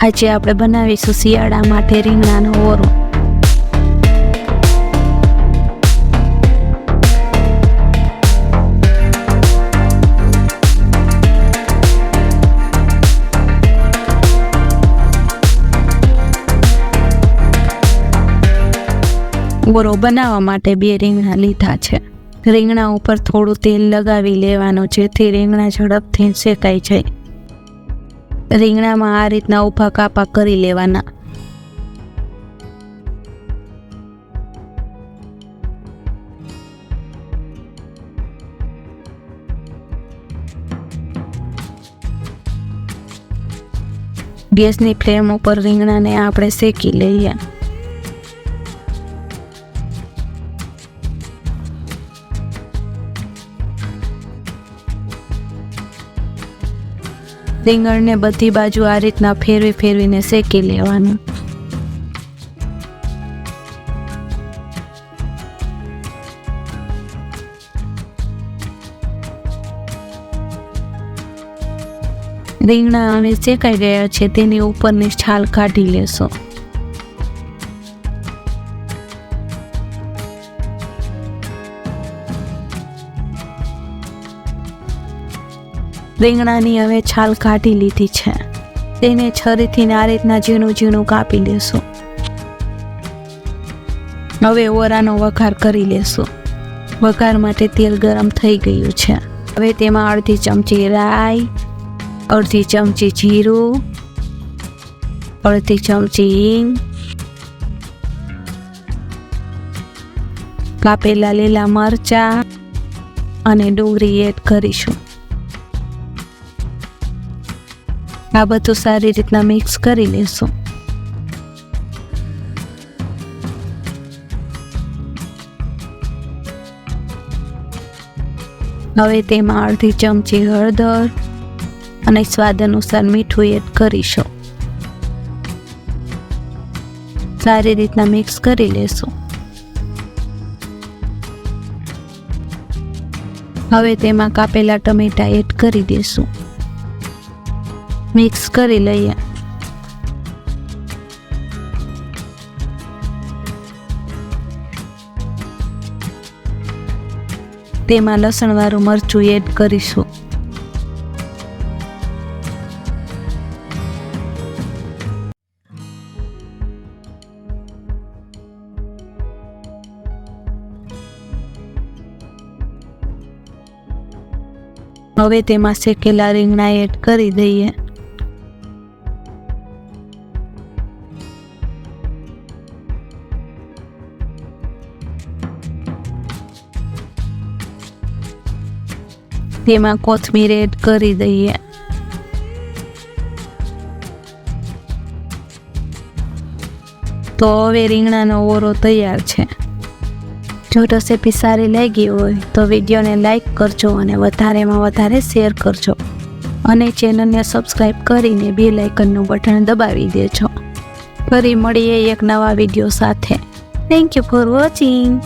આજે આપણે બનાવીશું શિયાળા માટે રીંગણાનો ઓરો. ઓરો બનાવવા માટે 2 રીંગણા લીધા છે. રીંગણા ઉપર થોડું તેલ લગાવી લેવાનું જેથી રીંગણા ઝડપથી શેકાઈ જાય. રીંગણામાં આ રીતના ઊભા કાપા કરી લેવાના. ગેસની ફ્લેમ ઉપર રીંગણાને આપણે શેકી લઈએ. રીંગણને બધી બાજુ આ રીતના ફેરવીને શેકી લેવાનું. રીંગણા હવે શેકાઈ ગયા છે, તેની ઉપરની છાલ કાઢી લેશો. રીંગણાની હવે છાલ કાઢી લીધી છે. તેને છરીથી આ રીતના ઝીણું કાપી લેશું. હવે ઓરાનો વઘાર કરી લેશું. વઘાર માટે તેલ ગરમ થઈ ગયું છે. હવે તેમાં અડધી ચમચી રાઈ, અડધી ચમચી જીરું, અડધી ચમચી હિંગ, કાપેલા લીલા મરચાં અને ડુંગળી એડ કરીશું. આ બધું સારી રીતના મિક્સ કરી લેશું. હવે તેમાં અડધી ચમચી હળદર અને સ્વાદ અનુસાર મીઠું એડ કરીશું. સારી રીતના મિક્સ કરી લેશું. હવે તેમાં કાપેલા ટમેટા એડ કરી દેશું. મિક્સ કરી લઈએ. તેમાં લસણવાળું મરચું એડ કરીશું. હવે તેમાં શેકેલા રીંગણા એડ કરી દઈએ. તેમાં કોથમીર એડ કરી દઈએ. તો હવે રીંગણાનો ઓરો તૈયાર છે. જો રેસીપી સારી લાગી હોય તો વિડીયોને લાઈક કરજો અને વધારેમાં વધારે શેર કરજો અને ચેનલને સબસ્ક્રાઈબ કરીને બેલ આઇકનનું બટન દબાવી દેજો. ફરી મળીએ એક નવા વિડીયો સાથે. Thank you for watching.